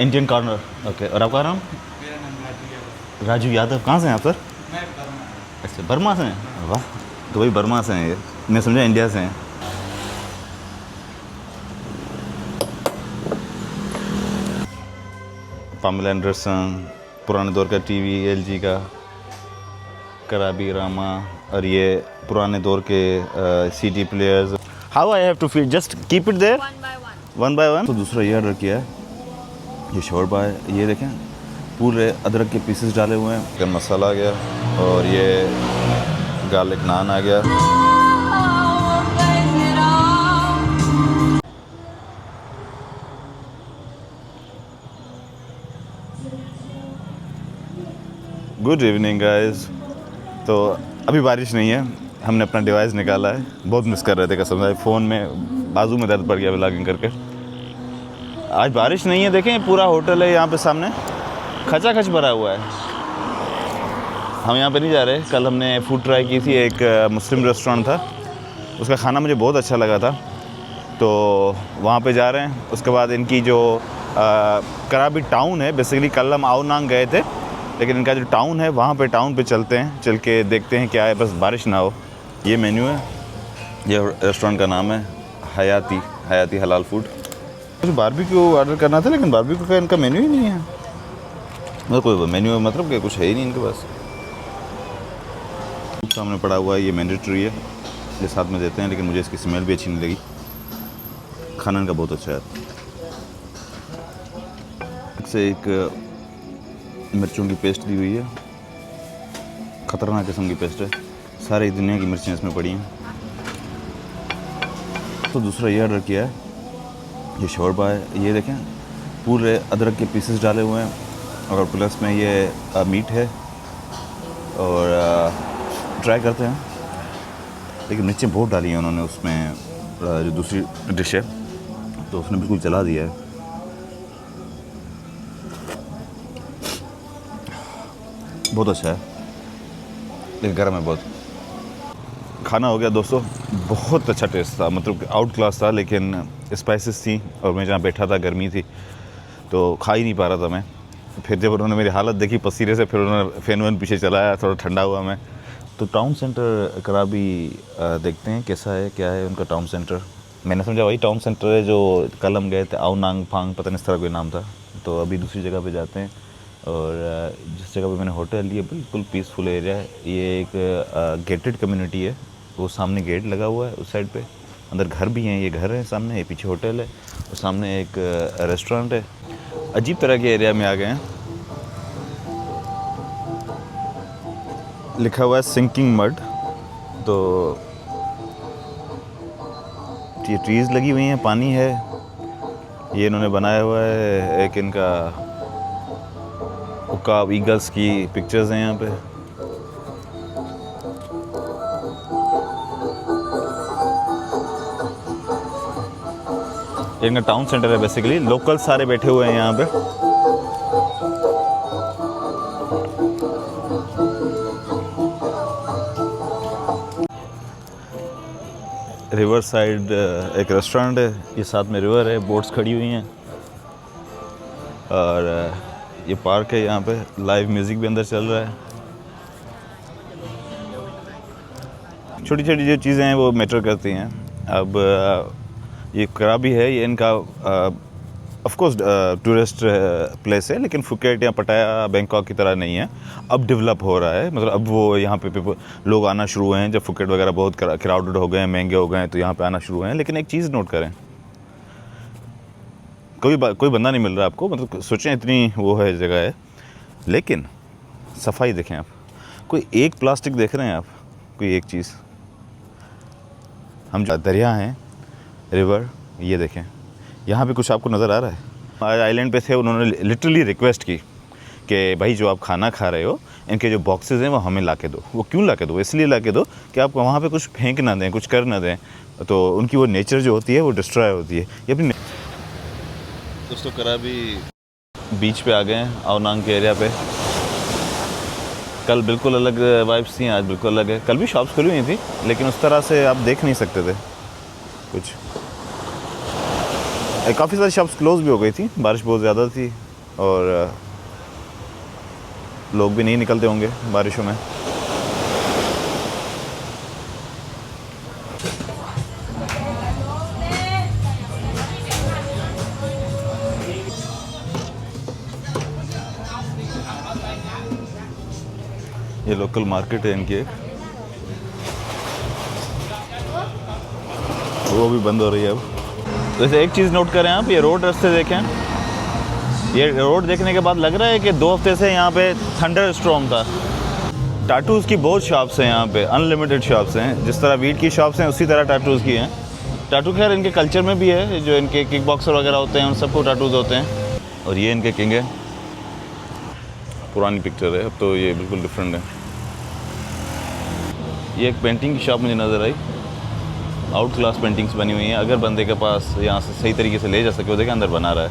Indian corner. Okay, और आपका नाम? मेरा नाम राजू यादव। राजू यादव। कहाँ से हैं आप सर? मैं बर्मा से। अच्छा, बर्मा से हैं। वाह, तो वही बर्मा से हैं ये। मैं समझा इंडिया से हैं। पामेला एंडरसन, पुराने दौर का टीवी एलजी का, कराबी रामा, और ये पुराने दौर के CD players. How I have to feed? Just keep it there one by one. तो दूसरा ये ऑर्डर किया है, ये शोरबा है। ये देखें, पूरे अदरक के पीसेस डाले हुए हैं। चिकन मसाला आ गया, और ये गार्लिक नान आ गया। Good evening guys. तो अभी बारिश नहीं है, हमने अपना डिवाइस निकाला है। बहुत मिस कर रहे थे कसम से, फ़ोन में बाजू में दर्द पड़ गया व्लॉगिंग करके। आज बारिश नहीं है, देखें पूरा होटल है यहाँ पे सामने खचाखच भरा हुआ है। हम यहाँ पे नहीं जा रहे। कल हमने फूड ट्राई की थी, एक मुस्लिम रेस्टोरेंट था, उसका खाना मुझे बहुत अच्छा लगा था, तो वहाँ पे जा रहे हैं। उसके बाद इनकी जो कराबी टाउन है, बेसिकली कल हम आओनांग गए थे, लेकिन इनका जो टाउन है वहाँ पे टाउन पे चलते हैं, चल के देखते हैं क्या है, बस बारिश ना हो। ये मेन्यू है, ये रेस्टोरेंट का नाम है हयाती हलाल फूड। मुझे बारबेक्यू ऑर्डर करना था, लेकिन बारबेक्यू का इनका मेन्यू ही नहीं है। मतलब कोई मेन्यू मतलब कि कुछ है ही नहीं इनके पास। सामने पड़ा हुआ है, ये मैंडेटरी है, ये साथ में देते हैं, लेकिन मुझे इसकी स्मेल भी अच्छी नहीं लगी। खाना इनका बहुत अच्छा है। इससे एक मिर्चों की पेस्ट दी हुई है, ख़तरनाक किस्म की पेस्ट है, सारी दुनिया की मिर्चें इसमें पड़ी हैं। तो दूसरा ये ऑर्डर किया है, ये शोरबा है। ये देखें, पूरे अदरक के पीसेस डाले हुए हैं, और प्लस में ये मीट है, और ट्राई करते हैं। लेकिन मिर्चें बहुत डाली हैं उन्होंने उसमें, जो दूसरी डिश है तो उसने बिल्कुल जला दिया है। बहुत अच्छा है, लेकिन गर्म है बहुत। खाना हो गया दोस्तों, बहुत अच्छा टेस्ट था, मतलब आउट क्लास था, लेकिन स्पाइसेस थी, और मैं जहाँ बैठा था गर्मी थी, तो खा ही नहीं पा रहा था मैं। फिर जब उन्होंने मेरी हालत देखी पसीने से, फिर उन्होंने फैन वैन पीछे चलाया, थोड़ा ठंडा हुआ मैं। तो टाउन सेंटर कराबी देखते हैं कैसा है, क्या है उनका टाउन सेंटर। मैंने समझा वही टाउन सेंटर है जो कल हम गए थे, आओनांग फांग, पता नहीं इस तरह कोई नाम था। तो अभी दूसरी जगह पे जाते हैं, और जिस जगह पे मैंने होटल लिया बिल्कुल पीसफुल एरिया है। ये एक गेटेड कम्युनिटी है, वो सामने गेट लगा हुआ है उस साइड पे, अंदर घर भी हैं, ये घर है सामने, ये पीछे होटल है, और सामने एक रेस्टोरेंट है। अजीब तरह के एरिया में आ गए हैं। लिखा हुआ है सिंकिंग मड। तो ये ट्रीज़ लगी हुई हैं, पानी है, ये इन्होंने बनाया हुआ है। एक इनका उकाब ईगल्स की पिक्चर्स हैं यहाँ पे। ये इनका टाउन सेंटर है, बेसिकली लोकल सारे बैठे हुए हैं यहाँ पे। रिवर साइड एक रेस्टोरेंट है, ये साथ में रिवर है, बोट्स खड़ी हुई हैं, और ये पार्क है, यहाँ पे लाइव म्यूज़िक भी अंदर चल रहा है। छोटी छोटी जो चीज़ें हैं वो मैटर करती हैं। अब ये कराबी है, ये इनका ऑफ कोर्स टूरिस्ट प्लेस है, लेकिन फुकेट या पटाया बैंकॉक की तरह नहीं है। अब डेवलप हो रहा है, मतलब अब वो यहाँ पे लोग आना शुरू हुए हैं। जब फुकेट वगैरह बहुत क्राउडेड हो गए हैं, महंगे हो गए हैं, तो यहाँ पे आना शुरू हुए हैं। लेकिन एक चीज़ नोट करें, कोई बंदा नहीं मिल रहा आपको, मतलब सोचें इतनी वो है जगह है, लेकिन सफाई देखें आप। कोई एक प्लास्टिक देख रहे हैं आप, कोई एक चीज़। हम दरिया हैं, रिवर, ये देखें, यहाँ पे कुछ आपको नज़र आ रहा है? आज आइलैंड पे थे, उन्होंने लिटरली रिक्वेस्ट की कि भाई जो आप खाना खा रहे हो, इनके जो बॉक्सेस हैं वो हमें ला के दो। वो क्यों ला के दो? इसलिए ला के दो कि आप वहाँ पे कुछ फेंक ना दें, कुछ कर ना दें, तो उनकी वो नेचर जो होती है वो डिस्ट्रॉय होती है। ये अपनी दोस्तों कराबी बीच पे आ गए हैं, आओनांग के एरिया पे। कल बिल्कुल अलग वाइब्स थी, आज बिल्कुल अलग है। कल भी शॉप्स खुली हुई थी, लेकिन उस तरह से आप देख नहीं सकते थे कुछ। काफ़ी सारी शॉप्स क्लोज़ भी हो गई थी, बारिश बहुत ज़्यादा थी। और लोग भी नहीं निकलते होंगे बारिशों में। ये लोकल मार्केट है इनकी एक, वो भी बंद हो रही है अब। वैसे एक चीज़ नोट करें आप, ये रोड रास्ते देखें, ये रोड देखने के बाद लग रहा है कि 2 हफ्ते से यहाँ पे थंडर स्टॉर्म था। टाटूज़ की बहुत शॉप्स हैं यहाँ पे, अनलिमिटेड शॉप्स हैं। जिस तरह वीट की शॉप्स हैं उसी तरह टाटूज़ की हैं। टाटू खैर इनके कल्चर में भी है, जो इनके किक बॉक्सर वगैरह होते हैं उन सबको टाटूज़ होते हैं। और ये इनके किंग है, पुरानी पिक्चर है, अब तो ये बिल्कुल डिफरेंट है। ये एक पेंटिंग की शॉप मुझे नज़र आई, आउट क्लास पेंटिंग्स बनी हुई हैं। अगर बंदे के पास यहाँ से सही तरीके से ले जा सके, वो देखें अंदर बना रहा है,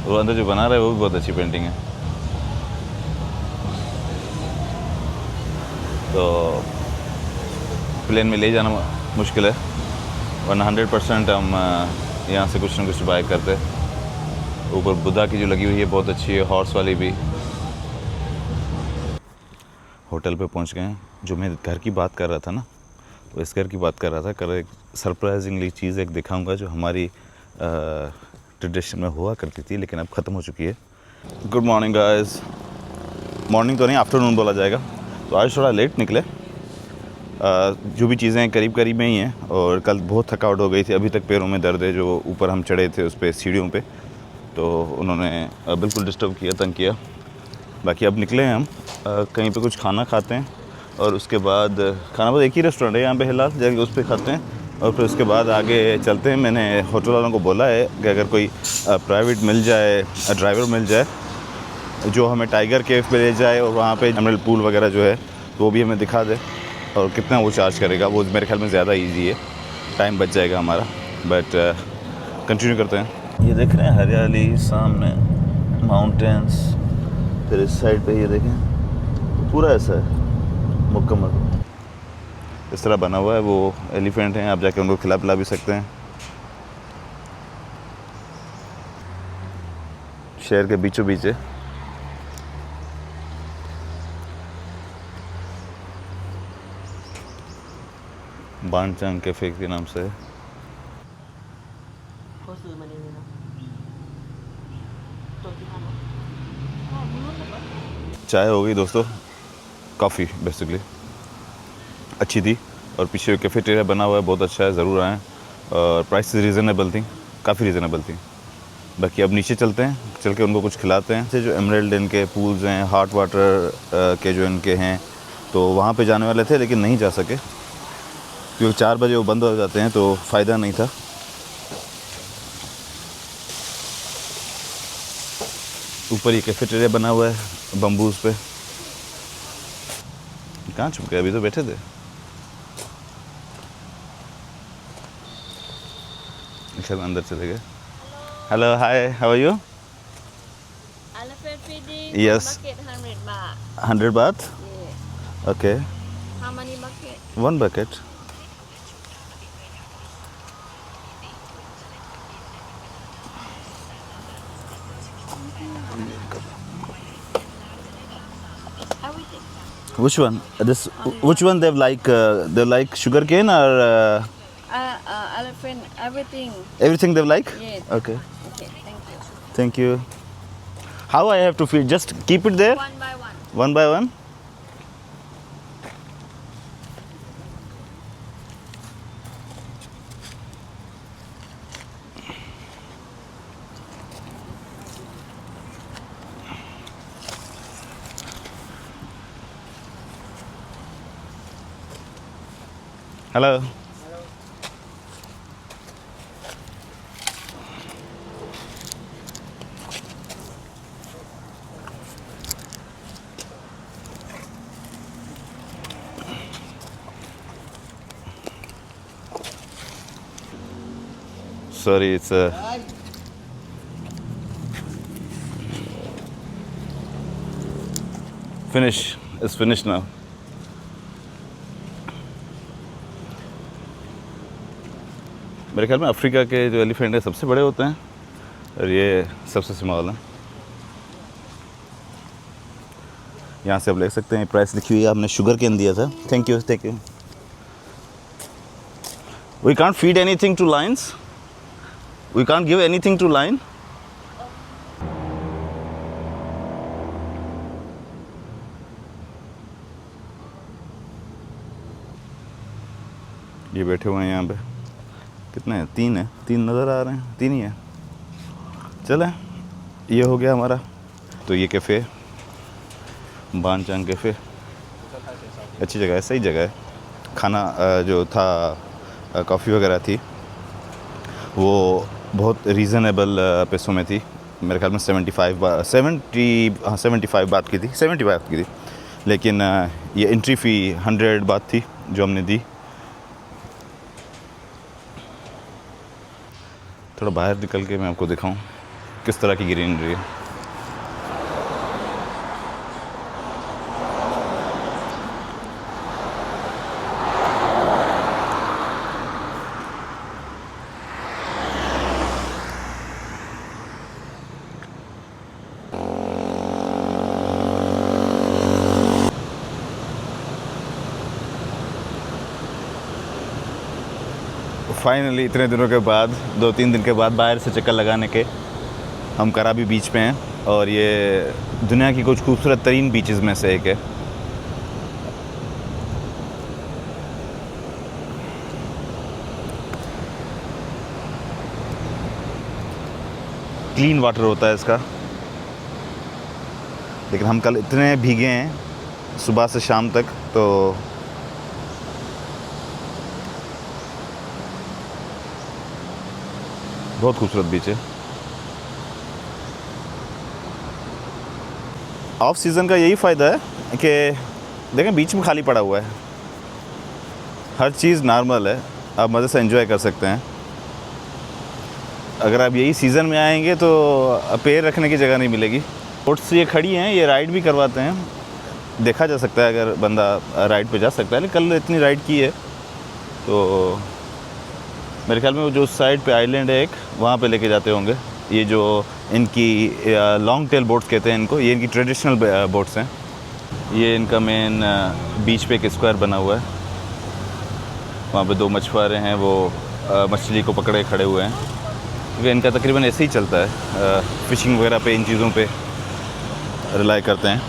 वो अंदर जो बना रहा है वो भी बहुत अच्छी पेंटिंग है। तो प्लेन में ले जाना मुश्किल है, वरना 100% हम यहाँ से कुछ ना कुछ बाय करते। ऊपर बुद्धा की जो लगी हुई है बहुत अच्छी है, हॉर्स वाली भी। होटल पे पहुँच गए हैं। जो मैं घर की बात कर रहा था ना, तो इस घर की बात कर रहा था। कल एक सरप्राइजिंगली चीज़ एक दिखाऊंगा जो हमारी ट्रेडिशन में हुआ करती थी, लेकिन अब ख़त्म हो चुकी है। Good morning guys. मॉर्निंग तो नहीं, आफ्टरनून बोला जाएगा। तो आज थोड़ा लेट निकले। जो भी चीज़ें करीब करीब में ही हैं, और कल बहुत थकावट हो गई थी, अभी तक पैरों में दर्द है। जो ऊपर हम चढ़े थे उस पर सीढ़ियों पे, तो उन्होंने बिल्कुल डिस्टर्ब किया, तंग किया। बाकी अब निकले हैं हम, कहीं पे कुछ खाना खाते हैं, और उसके बाद खाना बस एक ही रेस्टोरेंट है यहाँ पे हिलाल, जाके उस पर खाते हैं, और फिर उसके बाद आगे चलते हैं। मैंने होटल वालों को बोला है कि अगर कोई प्राइवेट मिल जाए, ड्राइवर मिल जाए जो हमें टाइगर केव पे ले जाए और वहाँ पे एमरल्ड पूल वगैरह जो है तो वो भी हमें दिखा दे, और कितना वो चार्ज करेगा वो मेरे ख्याल में ज़्यादा इजी है, टाइम बच जाएगा हमारा। बट कंटिन्यू करते हैं। ये देख रहे हैं हरियाली, सामने माउंटेन्स, फिर इस साइड पे ये देखें पूरा ऐसा है मुकम्मल इस तरह बना हुआ है। वो एलिफेंट हैं, आप जाके उनको खिला पिला भी सकते हैं। शहर के बीचों बीच है। बानचांग कैफे के नाम से है। चाय हो गई दोस्तों, कॉफ़ी बेसिकली अच्छी थी, और पीछे कैफेटेरिया बना हुआ है, बहुत अच्छा है, ज़रूर आएँ। और प्राइस रीज़नेबल थी, काफ़ी रीज़नेबल थी। बाकी अब नीचे चलते हैं, चल के उनको कुछ खिलाते हैं। जो एमरल्ड इनके पूल्स हैं, हॉट वाटर के जो इनके हैं, तो वहाँ पे जाने वाले थे लेकिन नहीं जा सके, क्योंकि 4 बजे वो बंद हो जाते हैं, तो फ़ायदा नहीं था। ऊपर ये कैफेटेरिया बना हुआ है बम्बूज़ पे। कहाँ छुप गए, अभी तो बैठे थे। शायद अंदर चले गए। Hello, hi, how are you? Elephant feeding. Yes. Bucket 100 baht. 100 baht? Yeah. Okay. How many bucket? 1 bucket. Everything. Which one? This. Which one they like? They like sugar cane or Elephant, everything. everything they like? Yes. Okay. Okay, thank you. Thank you. How I have to feed? Just keep it there, One by one. one by one. Hello. Sorry, it's finish. It's finished now. मेरे ख्याल में Africa के जो elephant है सबसे बड़े होते हैं, और ये सबसे स्मॉल हैं। यहाँ से आप ले सकते हैं। प्राइस लिखी हुई है, आपने शुगर केन दिया था। Thank you, thank you. We can't feed anything to lions, we can't give anything to lion. ये बैठे हुए हैं यहाँ पे, कितने हैं? 3 है, 3 नज़र आ रहे हैं, 3 ही है। चलें, ये हो गया हमारा। तो ये कैफ़े, बानचांग कैफ़े, अच्छी जगह है, सही जगह है। खाना जो था, कॉफ़ी वगैरह थी, वो बहुत रीज़नेबल पैसों में थी। मेरे ख्याल में 75 बात की थी, 70 बात की थी। लेकिन ये एंट्री फ़ी 100 बात थी जो हमने दी। थोड़ा बाहर निकल के मैं आपको दिखाऊं किस तरह की ग्रीनरी है। फाइनली इतने दिनों के बाद, 2-3 दिन के बाद बाहर से चक्कर लगाने के हम कराबी बीच पे हैं। और ये दुनिया की कुछ खूबसूरत तरीन बीचेस में से एक है। क्लीन वाटर होता है इसका, लेकिन हम कल इतने भीगे हैं सुबह से शाम तक, तो बहुत खूबसूरत बीच है। ऑफ सीज़न का यही फ़ायदा है कि देखें बीच में खाली पड़ा हुआ है, हर चीज़ नॉर्मल है, आप मज़े से एंजॉय कर सकते हैं। अगर आप यही सीज़न में आएंगे तो पैर रखने की जगह नहीं मिलेगी। बोट्स ये खड़ी हैं, ये राइड भी करवाते हैं, देखा जा सकता है अगर बंदा राइड पे जा सकता है। लेकिन कल इतनी राइड की है तो मेरे ख्याल में वो जो उस साइड पे आइलैंड है एक, वहाँ पे लेके जाते होंगे। ये जो इनकी लॉन्ग टेल बोट्स कहते हैं इनको, ये इनकी ट्रेडिशनल बोट्स हैं। ये इनका मेन बीच पे एक स्क्वायर बना हुआ है, वहाँ पे 2 मछुआरे हैं, वो मछली को पकड़े खड़े हुए हैं, क्योंकि इनका तकरीबन ऐसे ही चलता है। फ़िशिंग वगैरह पे इन चीज़ों पे रिलाई करते हैं।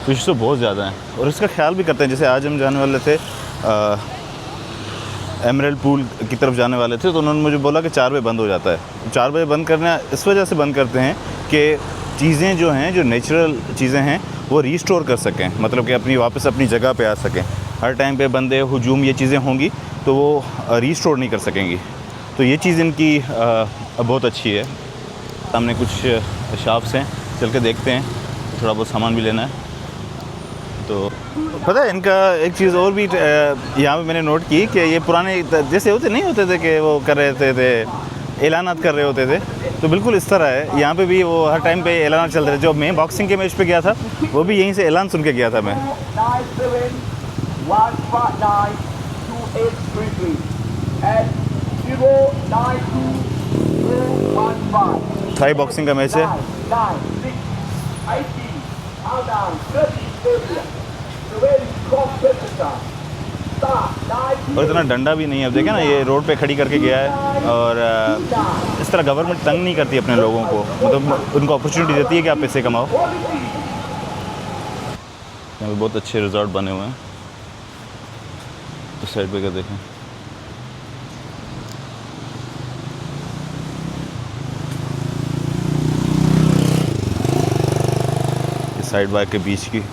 फ़िश तो बहुत ज़्यादा हैं और इसका ख्याल भी करते हैं। जैसे आज हम जाने वाले थे एमरल्ड पूल की तरफ जाने वाले थे, तो उन्होंने मुझे बोला कि 4 बजे बंद हो जाता है। 4 बजे बंद करना इस वजह से बंद करते हैं कि चीज़ें जो हैं, जो नेचुरल चीज़ें हैं, वो रीस्टोर कर सकें, मतलब कि अपनी वापस अपनी जगह पे आ सकें। हर टाइम पे बंदे, हुजूम, ये चीज़ें होंगी तो वो रीस्टोर नहीं कर सकेंगी। तो ये चीज़ इनकी बहुत अच्छी है। सामने कुछ शॉप्स हैं, चल के देखते हैं, थोड़ा बहुत सामान भी लेना है। तो पता है इनका एक चीज़ और भी यहाँ पे मैंने नोट की कि ये पुराने जैसे नहीं होते थे कि वो कर रहे थे ऐलानात कर रहे होते थे, तो बिल्कुल इस तरह है यहाँ पे भी। वो हर टाइम पे ऐलान चल रहे थे। जब मैं बॉक्सिंग के मैच पे गया था, वो भी यहीं से ऐलान सुन के गया था मैं। थाई बॉक्सिंग का मैच है। और इतना डंडा भी नहीं है। अब देखें ना, ये रोड पे खड़ी करके गया है। और इस तरह गवर्नमेंट तंग नहीं करती अपने लोगों को, मतलब उनको अपॉर्चुनिटी देती है कि आप पैसे कमाओ। यहाँ पे बहुत अच्छे रिजॉर्ट बने हुए हैं। इस साइड पे क्या देखें, इस साइड बाइक के बीच की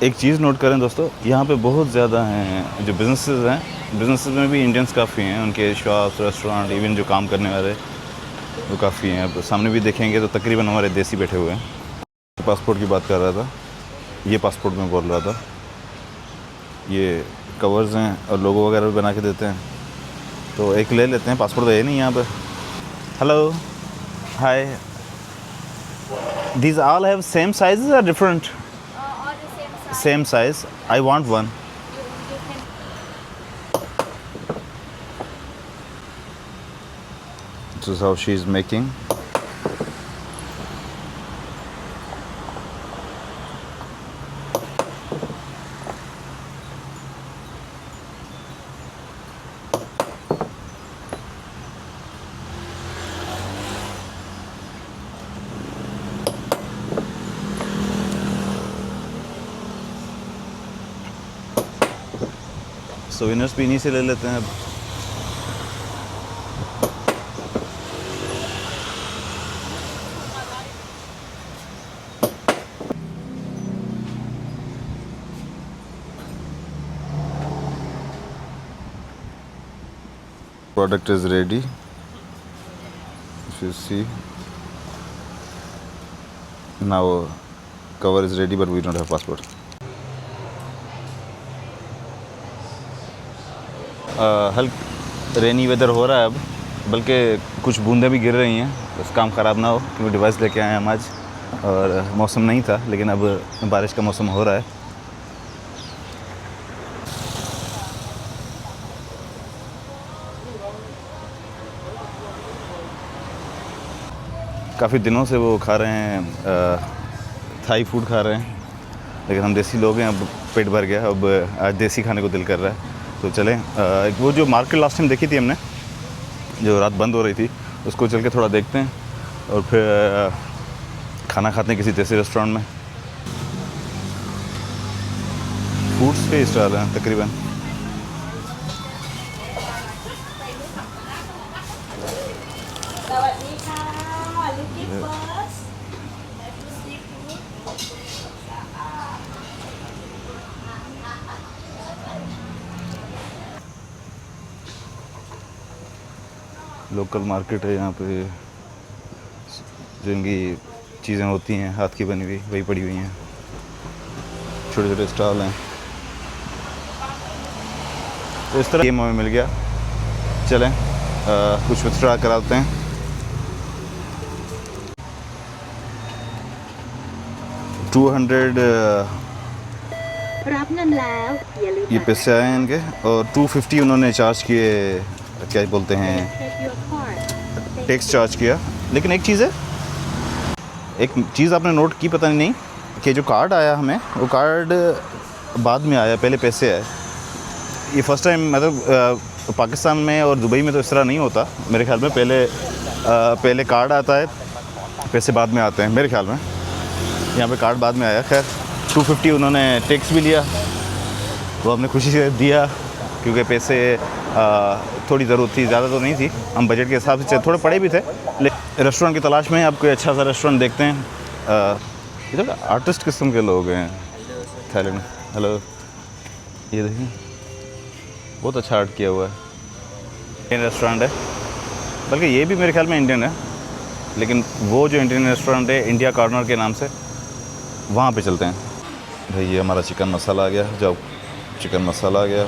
एक चीज़ नोट करें दोस्तों, यहाँ पे बहुत ज़्यादा हैं जो बिज़नेसेस हैं। बिज़नेसेस में भी इंडियंस काफ़ी हैं, उनके शॉप्स, रेस्टोरेंट, इवन जो काम करने वाले वो काफ़ी हैं। अब सामने भी देखेंगे तो तकरीबन हमारे देसी बैठे हुए हैं। पासपोर्ट की बात कर रहा था, ये पासपोर्ट में बोल रहा था। ये कवर्स हैं और लोगो वगैरह भी बना के देते हैं, तो एक ले लेते हैं। पासपोर्ट तो है नहीं यहाँ पर। Hello, hi, these all have same size और different? Same size. I want one. This is how she is making. Souvenirs भी इन्हीं से ले लेते हैं अब। Product is ready. If you see, now cover is ready, but we don't have passport. हल्का rainy weather हो रहा है अब, बल्कि कुछ बूंदें भी गिर रही हैं। बस काम ख़राब ना हो, क्योंकि डिवाइस लेके आए हम आज और मौसम नहीं था, लेकिन अब बारिश का मौसम हो रहा है। काफ़ी दिनों से वो खा रहे हैं, थाई फूड खा रहे हैं, लेकिन हम देसी लोग हैं, अब पेट भर गया। अब आज देसी खाने को दिल कर रहा है, तो चलें। वो जो मार्केट लास्ट टाइम देखी थी हमने, जो रात बंद हो रही थी, उसको चल के थोड़ा देखते हैं और फिर खाना खाते हैं किसी देसी रेस्टोरेंट में। फूड्स के स्टॉल हैं तकरीबन। लोकल मार्केट है यहाँ पे, जो इनकी चीज़ें होती हैं हाथ की बनी हुई, वही पड़ी हुई हैं। छोटे छोटे स्टॉल हैं, तो इस तरह गेम हमें मिल गया। चलें कुछ विथड्रॉ कराते हैं। ये पैसे आए हैं इनके, और 250 उन्होंने चार्ज किए, क्या बोलते हैं, टैक्स चार्ज किया। लेकिन एक चीज़ आपने नोट की, पता नहीं कि जो कार्ड आया हमें, वो कार्ड बाद में आया, पहले पैसे आए। ये फर्स्ट टाइम, मतलब पाकिस्तान में और दुबई में तो इस तरह नहीं होता मेरे ख्याल में। पहले कार्ड आता है, पैसे बाद में आते हैं मेरे ख्याल में। यहाँ पे कार्ड बाद में आया। खैर 250 उन्होंने टैक्स भी लिया, वो हमने खुशी से दिया, क्योंकि पैसे थोड़ी ज़रूरत थी, ज़्यादा तो नहीं थी। हम बजट के हिसाब से थोड़े पड़े भी थे। लेकिन रेस्टोरेंट की तलाश में आप कोई अच्छा सा रेस्टोरेंट देखते हैं। इधर आर्टिस्ट किस्म के लोग हैं थाईलैंड। हेलो, ये देखिए बहुत अच्छा आर्ट किया हुआ है। इंडियन रेस्टोरेंट है, बल्कि ये भी मेरे ख्याल में इंडियन है, लेकिन वो जो इंडियन रेस्टोरेंट है इंडिया कॉर्नर के नाम से, वहाँ पे चलते हैं। भाई ये हमारा चिकन मसाला आ गया, जाओ चिकन मसाला आ गया,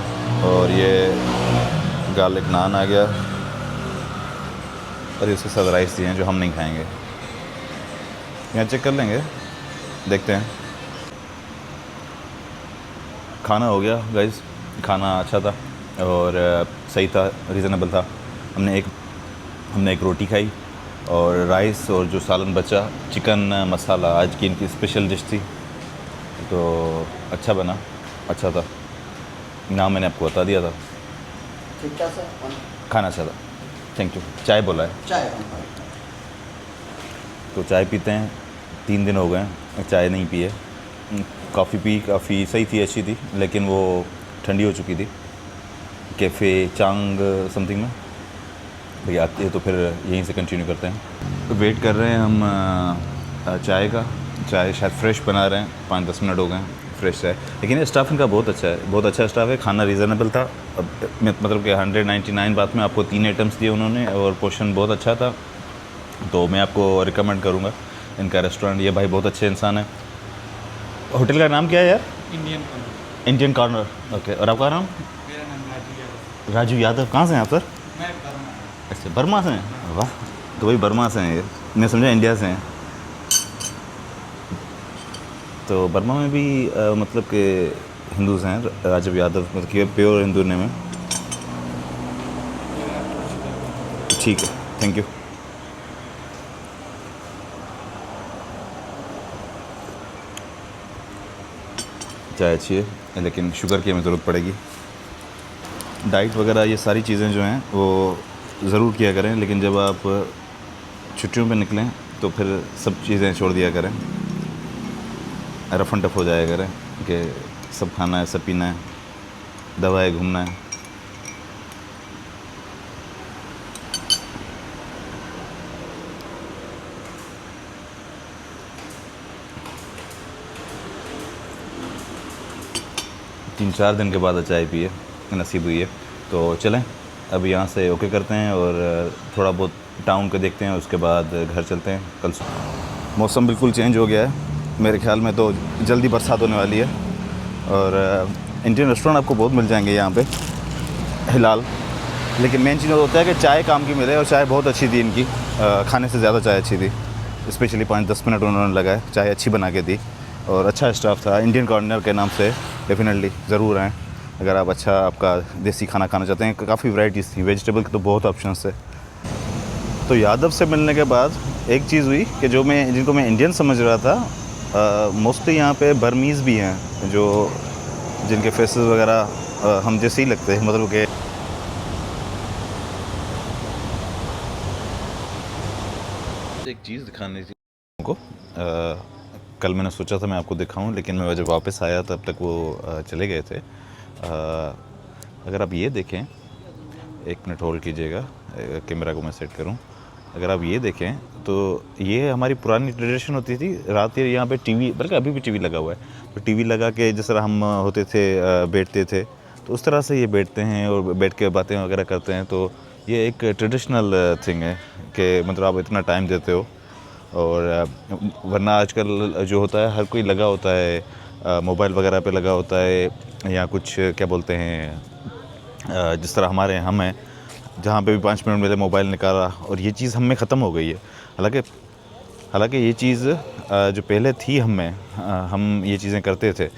और ये गार्लिक नान आ गया, और इसके साथ राइस दिए हैं जो हम नहीं खाएंगे। यहाँ चेक कर लेंगे, देखते हैं। खाना हो गया गाइस, खाना अच्छा था और सही था, रीज़नेबल था। हमने एक रोटी खाई और राइस, और जो सालन बचा चिकन मसाला, आज की इनकी स्पेशल डिश थी, तो अच्छा बना, अच्छा था। नाम मैंने आपको बता दिया था। खाना अच्छा था, थैंक यू। चाय बोला है, चाय तो चाय पीते हैं। 3 दिन हो गए चाय नहीं पिए। कॉफ़ी पी, काफ़ी सही थी, अच्छी थी, लेकिन वो ठंडी हो चुकी थी। कैफ़े चांग समथिंग में भैया आती है, तो फिर यहीं से कंटिन्यू करते हैं। तो वेट कर रहे हैं हम चाय का। चाय शायद फ्रेश बना रहे हैं, 5-10 मिनट हो गए हैं फ्रेश चाय। लेकिन ये स्टाफ इनका बहुत अच्छा है, बहुत अच्छा स्टाफ है। खाना रीज़नेबल था, मतलब कि 199 बात में आपको 3 आइटम्स दिए उन्होंने, और पोर्शन बहुत अच्छा था। तो मैं आपको रिकमेंड करूँगा इनका रेस्टोरेंट। ये भाई बहुत अच्छे इंसान है। होटल का नाम क्या है यार? Indian corner. ओके, और आपका नाम? मेरा नाम राजू यादव। राजू यादव। कहाँ से हैं आप सर? मैं बर्मा। अच्छा, बर्मा से हैं? वाह, तो वही बर्मा से हैं ये, मैं समझा इंडिया से हैं। तो बर्मा में भी मतलब कि हिंदूज हैं, राजू यादव, मतलब कि प्योर हिंदू नेम है। ठीक है, थैंक यू। चाय अच्छी है, लेकिन शुगर की हमें ज़रूरत पड़ेगी। डाइट वगैरह ये सारी चीज़ें जो हैं वो ज़रूर किया करें, लेकिन जब आप छुट्टियों पे निकलें तो फिर सब चीज़ें छोड़ दिया करें। रफ एंड टफ हो जाया करें कि सब खाना है, सब पीना है। दवाएं घूमना है। तीन चार दिन के बाद चाय पिए नसीब हुई है। तो चलें अब यहाँ से ओके करते हैं और थोड़ा बहुत टाउन को देखते हैं, उसके बाद घर चलते हैं। कल मौसम बिल्कुल चेंज हो गया है, मेरे ख्याल में तो जल्दी बरसात होने वाली है। और इंडियन रेस्टोरेंट आपको बहुत मिल जाएंगे यहाँ पे हिलाल, लेकिन मेन चीज़ होता है कि चाय काम की मिले, और चाय बहुत अच्छी थी इनकी, खाने से ज़्यादा चाय अच्छी थी। स्पेशली 5-10 मिनट उन्होंने लगाए, चाय अच्छी बना के दी और अच्छा स्टाफ था। इंडियन कॉर्नर के नाम से डेफिनेटली ज़रूर आएँ अगर आप अच्छा आपका देसी खाना खाना चाहते हैं। काफ़ी वैराइटीज़ थी, वेजिटेबल के तो बहुत ऑप्शंस थे। तो यादव से मिलने के बाद एक चीज़ हुई कि जिनको मैं इंडियन समझ रहा था, मोस्टली यहाँ पे बर्मीज़ भी हैं जो जिनके फेसेस वगैरह हम जैसे ही लगते हैं, मतलब कि एक चीज़ दिखानी थी उनको। कल मैंने सोचा था मैं आपको दिखाऊं, लेकिन मैं जब वापस आया तब तक वो चले गए थे। अगर आप ये देखें, एक मिनट होल्ड कीजिएगा, कैमरा को मैं सेट करूं। अगर आप ये देखें तो ये हमारी पुरानी ट्रेडिशन होती थी, रात यहाँ पे टीवी, बल्कि अभी भी टीवी लगा हुआ है, तो टीवी लगा के जिस तरह हम होते थे बैठते थे, तो उस तरह से ये बैठते हैं और बैठ के बातें वगैरह करते हैं। तो ये एक ट्रेडिशनल थिंग है कि मतलब आप इतना टाइम देते हो। और वरना आजकल जो होता है हर कोई लगा होता है, मोबाइल वगैरह पे लगा होता है, या कुछ क्या बोलते हैं, जिस तरह हमारे हम हैं जहाँ पे भी 5 मिनट मिले मोबाइल निकाला, और ये चीज़ हम में ख़त्म हो गई है। हालांकि ये चीज़ जो पहले थी हम ये चीज़ें करते थे।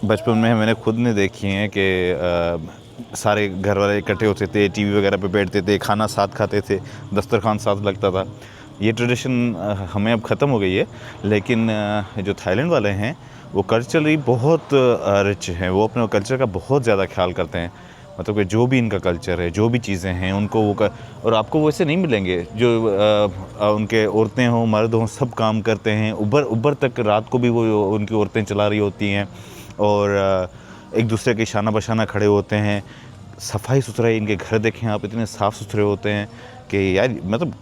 बचपन में मैंने खुद ने देखी हैं कि सारे घर वाले इकट्ठे होते थे, टीवी वगैरह पे बैठते थे, खाना साथ खाते थे, दस्तरखान साथ लगता था। ये ट्रेडिशन हमें अब ख़त्म हो गई है। लेकिन जो थाईलैंड वाले हैं वो कल्चरली बहुत रिच हैं, वो अपने कल्चर का बहुत ज़्यादा ख्याल करते हैं। मतलब कि जो भी इनका कल्चर है, जो भी चीज़ें हैं उनको और आपको वैसे नहीं मिलेंगे जो उनके औरतें हों मर्द हों सब काम करते हैं, ऊबर तक रात को भी वो उनकी औरतें चला रही होती हैं, और एक दूसरे के शाना बशाना खड़े होते हैं। सफाई सुथराई इनके घर देखें आप, इतने साफ़ सुथरे होते हैं कि यार मतलब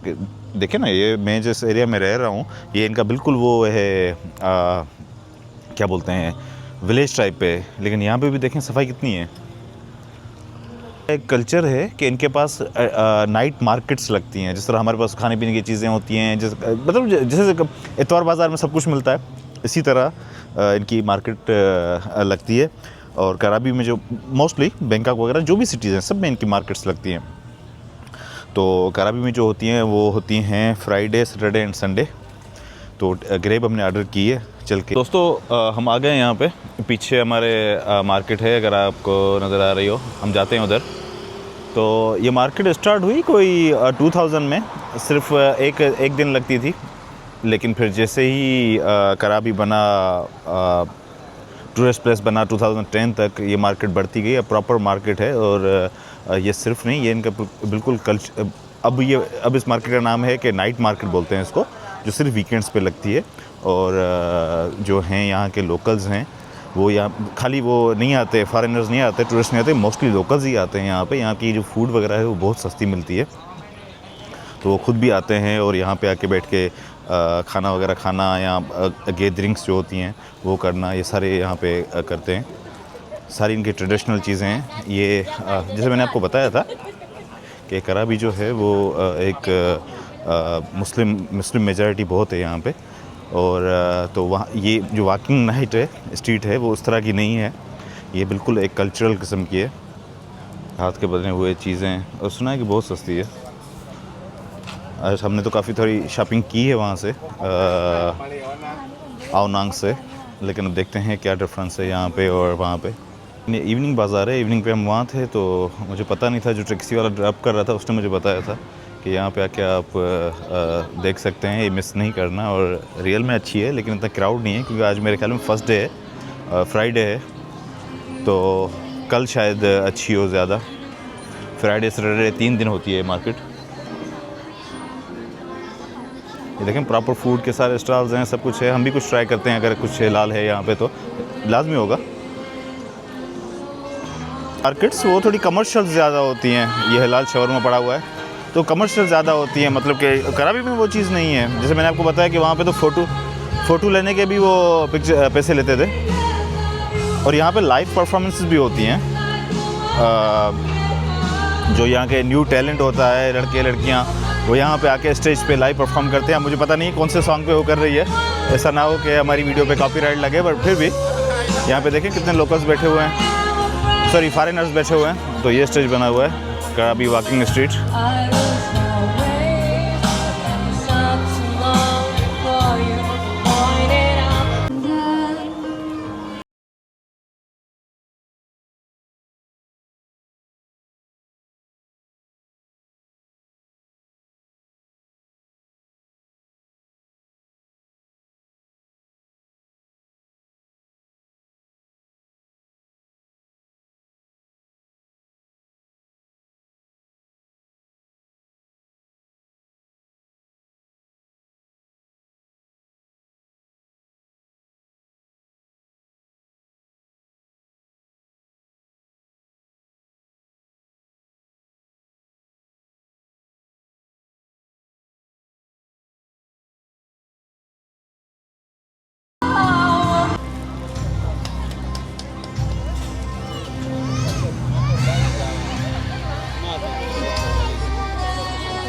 देखें ना, ये मैं जिस एरिया में रह रहा हूँ ये इनका बिल्कुल वो है क्या बोलते हैं विलेज टाइप पे, लेकिन यहाँ पे भी देखें सफाई कितनी है। एक कल्चर है कि इनके पास नाइट मार्केट्स लगती हैं, जिस तरह हमारे पास खाने पीने की चीज़ें होती हैं, मतलब जैसे इतवार बाज़ार में सब कुछ मिलता है, इसी तरह इनकी मार्केट लगती है। और कराबी में जो मोस्टली बैंकॉक वगैरह जो भी सिटीज़ हैं सब में इनकी मार्केट्स लगती हैं। तो कराबी में जो होती हैं वो होती हैं फ्राइडे, सैटरडे एंड संडे। तो ग्रेब हमने ऑर्डर की है चल के। दोस्तों हम आ गए यहाँ पे, पीछे हमारे मार्केट है, अगर आपको नज़र आ रही हो, हम जाते हैं उधर। तो ये मार्केट स्टार्ट हुई कोई 2000 में, सिर्फ एक दिन लगती थी, लेकिन फिर जैसे ही कराबी बना, टूरिस्ट प्लेस बना 2010 तक, ये मार्केट बढ़ती गई। अब प्रॉपर मार्केट है, और ये सिर्फ नहीं, ये इनका बिल्कुल कल्चर। अब इस मार्केट का नाम है कि नाइट मार्केट बोलते हैं इसको, जो सिर्फ वीकेंड्स पे लगती है। और जो हैं यहाँ के लोकल्स हैं वो यहाँ खाली वो नहीं आते, फॉरेनर्स नहीं आते, टूरिस्ट नहीं आते, मोस्टली लोकल्स ही आते हैं यहाँ पे। यहाँ की जो फूड वगैरह है वो बहुत सस्ती मिलती है, तो वो खुद भी आते हैं और यहाँ पे आके बैठ के खाना वगैरह खाना या गैदरिंग्स जो होती हैं वो करना, ये सारे यहाँ पे करते हैं। सारी इनकी ट्रेडिशनल चीज़ें हैं। ये जैसे मैंने आपको बताया था कि कराबी जो है वो एक मुस्लिम मेजॉरिटी बहुत है यहाँ पे। और तो वहाँ ये जो वॉकिंग नाइट है, स्ट्रीट है, वो उस तरह की नहीं है, ये बिल्कुल एक कल्चरल किस्म की है, हाथ के बने हुए चीज़ें। और सुना है कि बहुत सस्ती है। आज हमने तो काफ़ी थोड़ी शॉपिंग की है वहाँ से, आओनांग से, लेकिन अब देखते हैं क्या डिफरेंस है यहाँ पे और वहाँ पे। इवनिंग बाज़ार है, इवनिंग पे हम वहाँ थे तो मुझे पता नहीं था, जो टैक्सी वाला ड्रॉप कर रहा था उसने मुझे बताया था कि यहाँ पे आके आप देख सकते हैं, ये मिस नहीं करना। और रियल में अच्छी है, लेकिन इतना क्राउड नहीं है, क्योंकि आज मेरे ख्याल में फर्स्ट डे है, फ्राइडे है, तो कल शायद अच्छी हो ज़्यादा। फ्राइडे सैटरडे 3 दिन होती है मार्केट। ये देखें प्रॉपर फूड के सारे स्टॉल्स हैं, सब कुछ है। हम भी कुछ ट्राई करते हैं, अगर कुछ लाल है यहाँ पे तो लाजमी होगा। मार्केट्स वो थोड़ी कमर्शियल ज़्यादा होती हैं। ये हिलाल शवरमा पड़ा हुआ है तो कमर्शियल ज़्यादा होती हैं, मतलब कि कराबी में वो चीज़ नहीं है। जैसे मैंने आपको बताया कि वहाँ पे तो फ़ोटो लेने के भी वो पैसे लेते थे, और यहाँ पे लाइव परफॉर्मेंसेस भी होती हैं। जो यहाँ के न्यू टैलेंट होता है, लड़के लड़कियाँ, वो यहाँ पे आके स्टेज पे लाइव परफॉर्म करते हैं। मुझे पता नहीं कौन से सॉन्ग पे वो कर रही है, ऐसा ना हो कि हमारी वीडियो पे कॉपीराइट लगे, बट फिर भी यहाँ पे देखें कितने लोकल्स बैठे हुए हैं, सॉरी फॉरेनर्स बैठे हुए हैं। तो ये स्टेज बना हुआ है कराबी वॉकिंग स्ट्रीट।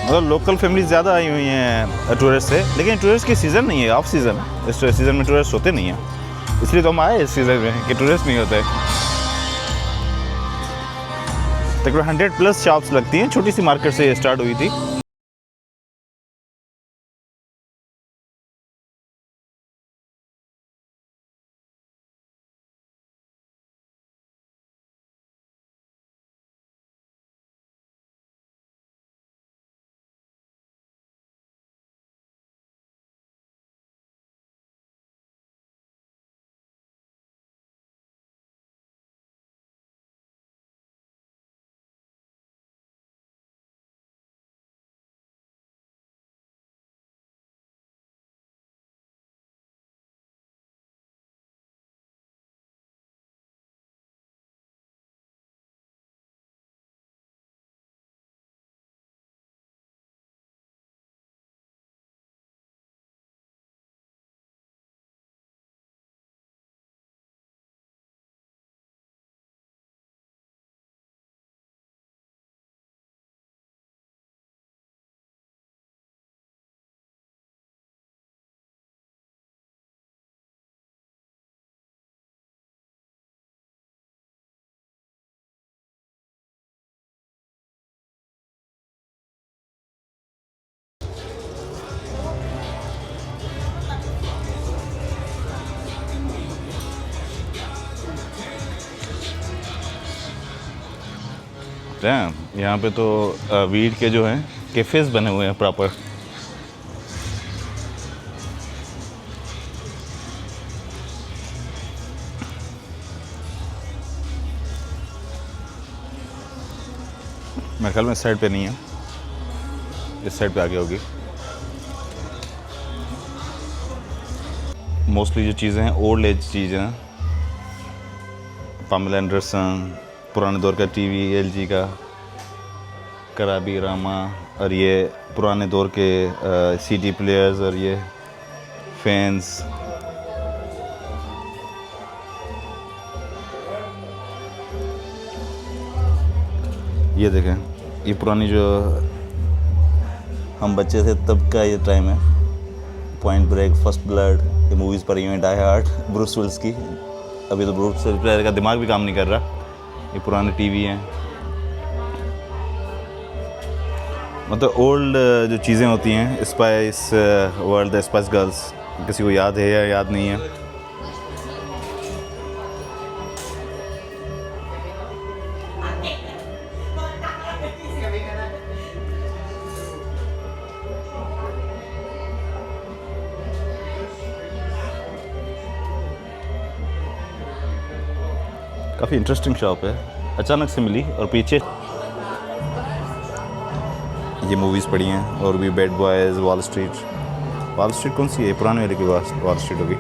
मतलब लोकल फैमिली ज़्यादा आई हुई हैं टूरिस्ट से, लेकिन टूरिस्ट की सीज़न नहीं है, ऑफ सीज़न है। इस सीज़न में टूरिस्ट होते नहीं हैं, इसलिए तो हम आए इस सीज़न में कि टूरिस्ट नहीं होते। तकरीबन 100+ शॉप्स लगती हैं, छोटी सी मार्केट से ये स्टार्ट हुई थी। यहाँ पे तो वीड के जो हैं कैफ़ेज़ बने हुए हैं प्रॉपर। मेरे ख्याल में इस साइड पे नहीं है, इस साइड पे आगे होगी। मोस्टली जो चीज़ें हैं ओल्ड एज चीज़ें हैं, पामेला एंडरसन, पुराने दौर का टीवी एलजी का, कराबी रामा, और ये पुराने दौर के सीडी प्लेयर्स, और ये फैंस। ये देखें, ये पुरानी जो हम बच्चे थे तब का ये टाइम है। पॉइंट ब्रेक, फर्स्ट ब्लड, ये मूवीज़ पड़ी हुई हैं, डाई हार्ड, ब्रूस विल्स की। अभी तो ब्रूस विल्स का दिमाग भी काम नहीं कर रहा। ये पुराने टीवी हैं, मतलब ओल्ड जो चीज़ें होती हैं, स्पाइस वर्ल्ड, स्पाइस गर्ल्स, किसी को याद है या याद नहीं है। काफ़ी इंटरेस्टिंग शॉप है, अचानक से मिली। और पीछे ये मूवीज़ पड़ी हैं, और भी बैड बॉयज़, वॉल स्ट्रीट कौन सी है? पुराने वाले की वॉल स्ट्रीट होगी।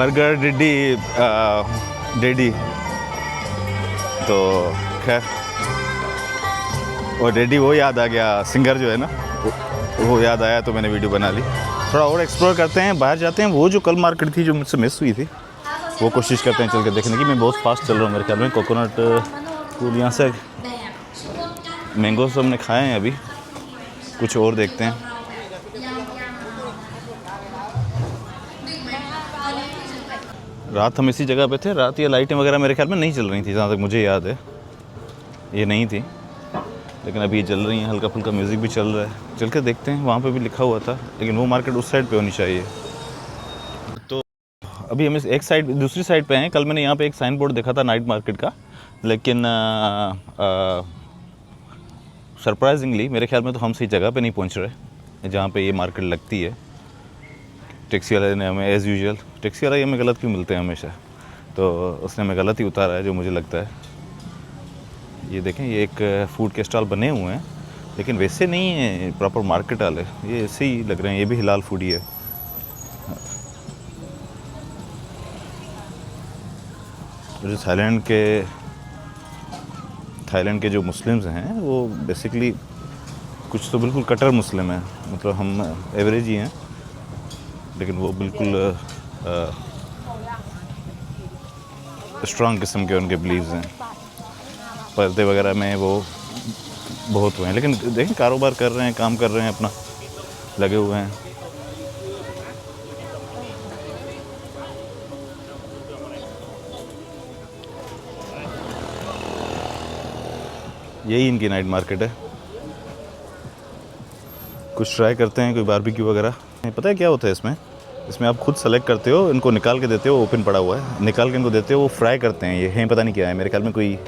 बर्गर डिड्डी डेडी, तो खैर और डेडी वो याद आ गया, सिंगर जो है ना वो याद आया, तो मैंने वीडियो बना ली। थोड़ा और एक्सप्लोर करते हैं, बाहर जाते हैं। वो जो कल मार्केट थी जो मुझसे मिस हुई थी, वो कोशिश करते हैं चल के देखने की। मैं बहुत फास्ट चल रहा हूँ मेरे ख्याल में। कोकोनट फूल यहाँ से मैंगोस हमने खाए हैं, अभी कुछ और देखते हैं। रात हम इसी जगह पे थे। रात ये लाइटें वगैरह मेरे ख्याल में नहीं चल रही थी, जहाँ तक मुझे याद है ये नहीं थी, लेकिन अभी ये चल रही हैं। हल्का फुल्का म्यूज़िक भी चल रहा है, चल के देखते हैं। वहाँ पे भी लिखा हुआ था, लेकिन वो मार्केट उस साइड पे होनी चाहिए। तो अभी हम इस एक साइड दूसरी साइड पे हैं। कल मैंने यहाँ पे एक साइन बोर्ड देखा था नाइट मार्केट का, लेकिन सरप्राइजिंगली मेरे ख्याल में तो हम सही जगह पे नहीं पहुँच रहे जहाँ पे ये मार्केट लगती है। टैक्सी वाले ने हमें एज़ यूजुअल, टैक्सी वाला ही हमें गलत क्यों मिलते हैं हमेशा, तो उसने हमें गलत ही उतारा है जो मुझे लगता है। ये देखें, ये एक फूड के स्टॉल बने हुए हैं, लेकिन वैसे नहीं है प्रॉपर मार्केट वाले, ये ऐसे ही लग रहे हैं। ये भी हिलाल फूड ही है। जो थाईलैंड के जो मुस्लिम्स हैं वो बेसिकली कुछ तो बिल्कुल कट्टर मुस्लिम हैं, मतलब हम एवरेज ही हैं, लेकिन वो बिल्कुल स्ट्रॉन्ग किस्म के उनके बिलीव्स हैं। पर्दे वगैरह में वो बहुत हुए हैं, लेकिन देखें कारोबार कर रहे हैं, काम कर रहे हैं, अपना लगे हुए हैं। यही इनकी नाइट मार्केट है। कुछ ट्राई करते हैं, कोई बारबेक्यू वगैरह। पता है क्या होता है इसमें आप खुद सेलेक्ट करते हो, इनको निकाल के देते हो, ओपन पड़ा हुआ है, निकाल के इनको देते हो, वो फ्राई करते हैं। ये है पता नहीं क्या है, मेरे ख्याल में कोई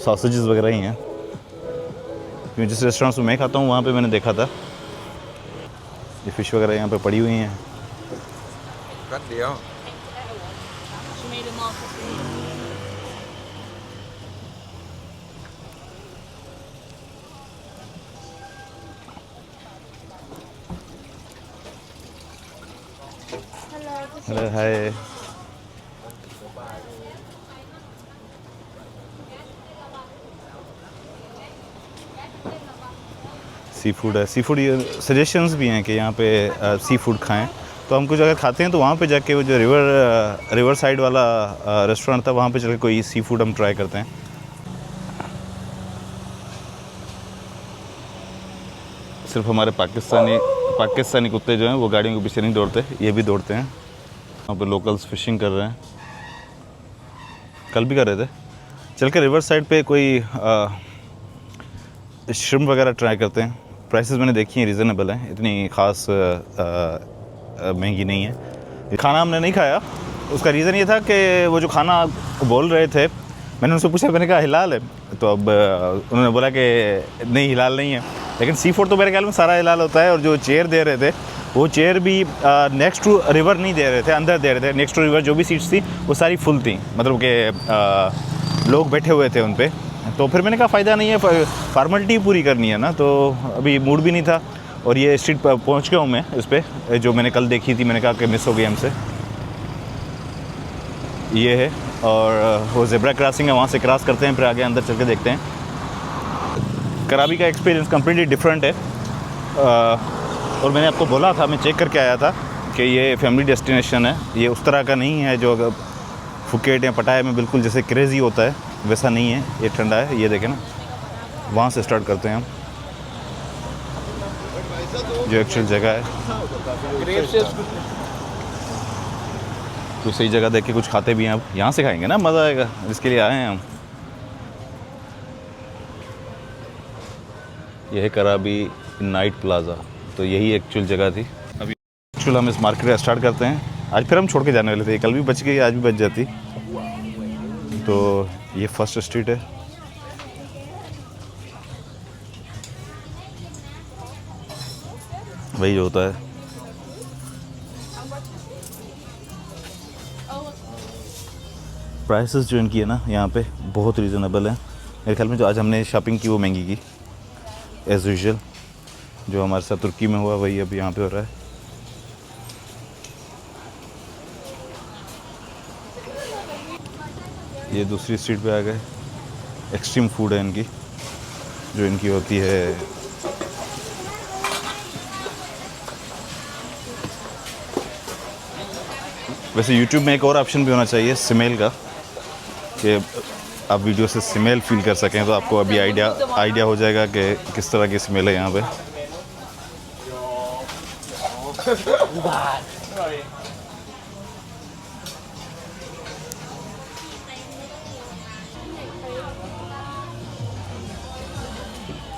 सॉसेजेस वगैरह ही हैं, क्योंकि जिस रेस्टोरेंट्स में मैं खाता हूँ वहाँ पे मैंने देखा था ये फ़िश वगैरह यहाँ पे पड़ी हुई हैं। Rất điệu. Hello hi. Sea food है, सी फूड ये सजेशंस भी हैं कि यहाँ पे सी फूड खाएं। तो हम कुछ अगर खाते हैं तो वहाँ पे जाके वो जो रिवर साइड वाला रेस्टोरेंट था, वहाँ पे चल के कोई सी फूड हम ट्राई करते हैं। सिर्फ हमारे पाकिस्तानी कुत्ते जो हैं वो गाड़ियों के पीछे नहीं दौड़ते, ये भी दौड़ते हैं। वहाँ पे लोकल्स फिशिंग कर रहे हैं, कल भी कर रहे थे। चल के रिवर साइड पे कोई श्रिम्प वगैरह ट्राई करते हैं। प्राइसेस मैंने देखी हैं, रीज़नेबल हैं, इतनी ख़ास महंगी नहीं है। खाना हमने नहीं खाया, उसका रीज़न ये था कि वो जो खाना बोल रहे थे, मैंने उनसे पूछा, मैंने कहा हिलाल है, तो अब उन्होंने बोला कि नहीं हिलाल नहीं है। लेकिन सी फूड तो मेरे ख्याल में सारा हिलाल होता है। और जो चेयर दे रहे थे वो चेयर भी नेक्स्ट टू रिवर नहीं दे रहे थे, अंदर दे रहे थे। नेक्स्ट टू रिवर जो भी सीट्स थी वो सारी फुल थी, मतलब कि लोग बैठे हुए थे उन पर। तो फिर मैंने कहा फ़ायदा नहीं है, फॉर्मेलिटी पूरी करनी है ना, तो अभी मूड भी नहीं था। और ये स्ट्रीट पर पहुँच गया हूँ मैं, इस पर जो मैंने कल देखी थी, मैंने कहा कि मिस हो गई हमसे। ये है, और वो ज़ेब्रा क्रॉसिंग है, वहाँ से क्रॉस करते हैं, फिर आगे अंदर चल के देखते हैं। कराबी का एक्सपीरियंस कम्प्लीटली डिफरेंट है। और मैंने आपको बोला था, मैं चेक करके आया था कि ये फैमिली डेस्टिनेशन है, ये उस तरह का नहीं है जो अगर फुकेट या पटाया में बिल्कुल जैसे क्रेज़ी होता है वैसा नहीं है। ये ठंडा है, ये देखें ना। वहाँ से स्टार्ट करते हैं हम, जो एक्चुअल जगह है। तो सही जगह देख के कुछ खाते भी हैं। अब यहाँ से खाएंगे ना, मज़ा आएगा, इसके लिए आए हैं हम। यह है कराबी नाइट प्लाज़ा, तो यही एक्चुअल जगह थी। अभी एक्चुअल हम इस मार्केट का स्टार्ट करते हैं। आज फिर हम छोड़ के जाने वाले थे, कल भी बच गई, आज भी बच जाती। तो ये फर्स्ट स्ट्रीट है। वही जो होता है। प्राइसेस जो इनकी है ना यहाँ पे बहुत रीज़नेबल है। मेरे ख्याल में जो आज हमने शॉपिंग की वो महंगी की, एज़ यूजुअल। जो हमारे साथ तुर्की में हुआ वही अब यहाँ पे हो रहा है। ये दूसरी स्ट्रीट पे आ गए। एक्सट्रीम फूड है इनकी, जो इनकी होती है वैसे यूट्यूब में एक और ऑप्शन भी होना चाहिए स्मेल का, कि आप वीडियो से स्मेल फील कर सकें, तो आपको अभी आइडिया हो जाएगा कि किस तरह की स्मेल है यहाँ पे।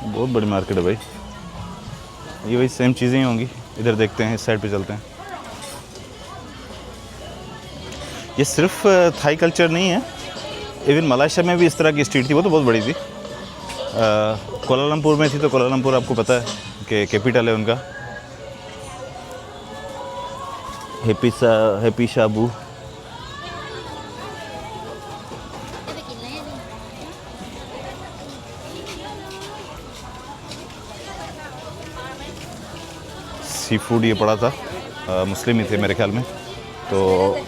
बहुत बड़ी मार्केट है भाई। ये वही सेम चीज़ें ही होंगी। इधर देखते हैं, इस साइड पे चलते हैं। ये सिर्फ थाई कल्चर नहीं है, इवन मलेशिया में भी इस तरह की स्ट्रीट थी, वो तो बहुत बड़ी थी। कोलालमपुर में थी, तो कोलालमपुर आपको पता है कि कैपिटल है उनका। हैप्पी शाबू। सी फूड ये पड़ा था, मुस्लिम ही थे मेरे ख्याल में, तो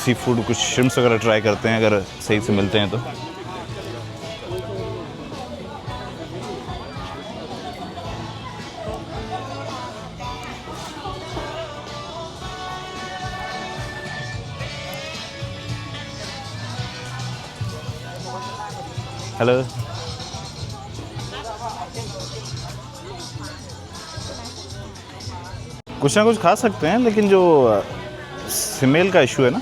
सी फूड कुछ श्रिम्प्स वगैरह ट्राई करते हैं अगर सही से मिलते हैं तो। हेलो, कुछ ना कुछ खा सकते हैं, लेकिन जो स्मेल का इशू है ना,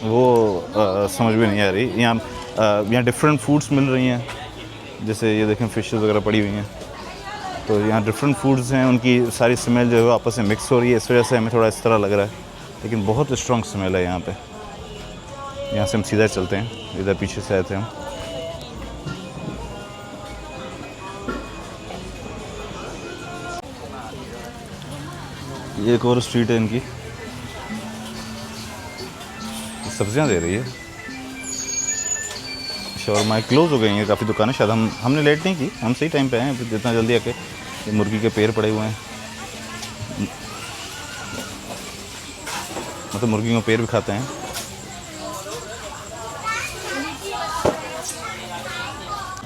वो समझ में नहीं आ रही। यहाँ डिफरेंट फूड्स मिल रही हैं, जैसे ये देखें फिशेस वगैरह पड़ी हुई हैं, तो यहाँ डिफरेंट फूड्स हैं, उनकी सारी स्मेल जो है वो आपस में मिक्स हो रही है, इस वजह से हमें थोड़ा इस तरह लग रहा है, लेकिन बहुत स्ट्रॉन्ग स्मेल है यहाँ पे। यहाँ से हम सीधा चलते हैं, इधर पीछे से आए थे हम। ये एक और स्ट्रीट है इनकी, सब्जियां दे रही है। शॉर्मा क्लोज हो गई हैं काफ़ी दुकानें, शायद हमने लेट नहीं की, हम सही टाइम पे आए हैं, जितना जल्दी आके। ये मुर्गी के पैर पड़े हुए हैं, मतलब मुर्गी के पैर भी खाते हैं।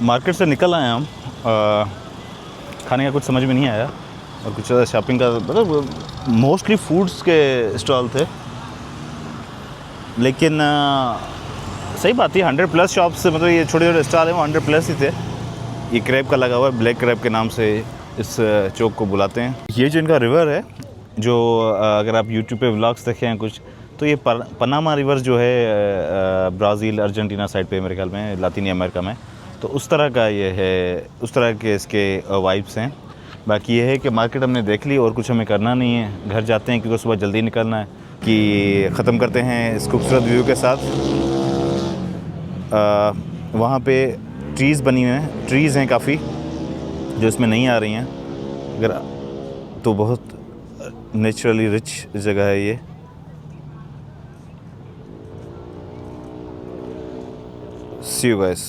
मार्केट से निकल आए हम, खाने का कुछ समझ में नहीं आया, और कुछ ज़्यादा शॉपिंग का, मतलब मोस्टली फूड्स के स्टॉल थे, लेकिन सही बात है 100+ शॉप्स, मतलब ये छोटे छोटे स्टॉल हैं वो 100+ ही थे। ये क्रैब का लगा हुआ है, ब्लैक क्रैब के नाम से इस चौक को बुलाते हैं। ये जो इनका रिवर है, जो अगर आप यूट्यूब पे व्लॉग्स देखें हैं कुछ, तो ये पनामा रिवर जो है ब्राज़ील अर्जेंटीना साइड पे मेरे ख्याल में, लातीनी अमेरिका में, तो उस तरह का ये है, उस तरह के इसके वाइब्स हैं। बाकी ये है कि मार्केट हमने देख ली और कुछ हमें करना नहीं है, घर जाते हैं क्योंकि सुबह जल्दी निकलना है। कि ख़त्म करते हैं इस खूबसूरत व्यू के साथ। वहाँ पे ट्रीज़ बनी हुई हैं, ट्रीज़ हैं काफ़ी जो इसमें नहीं आ रही हैं, अगर तो बहुत नेचुरली रिच जगह है ये। सी यू गाइस।